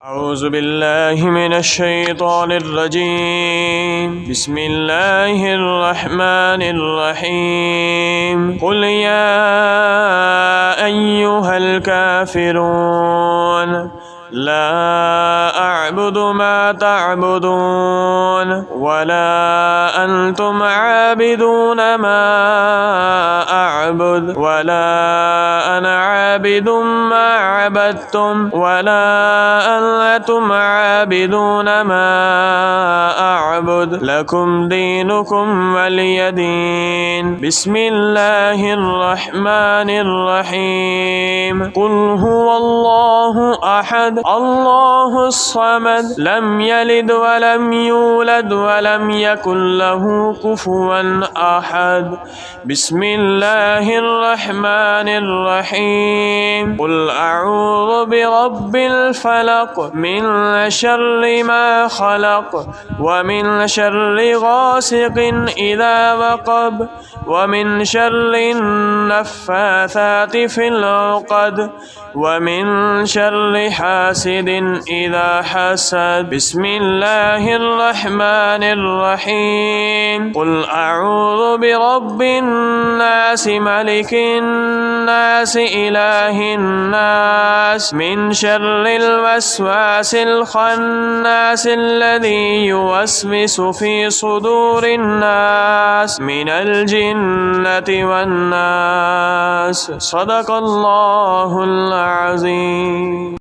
أعوذ بالله من الشيطان الرجيم. بسم الله الرحمن الرحيم. قل يا أيها الكافرون لا أعبد ما تعبدون ولا أنتم عابدون ما أعبد ولا أنا عابد ما عبدتم ولا أنتم عابدون ما أعبد لكم دينكم ولي دين. بسم الله الرحمن الرحيم. قل هو الله أحد الله الصمد لم يلد ولم يولد ولم يكن له كفوا أحد. بسم الله الرحمن الرحيم. قل أعوذ برب الفلق من شر ما خلق ومن شر غاسق إذا وقب ومن شر النفاثات في العقد ومن شر حاسد إذا حسد. بسم الله الرحمن الرحيم. قل أعوذ برب الناس ملك الناس إله الناس من شر الوسواس الخناس الذي يوسوس في صدور الناس من الجنة والناس. صدق الله العظيم.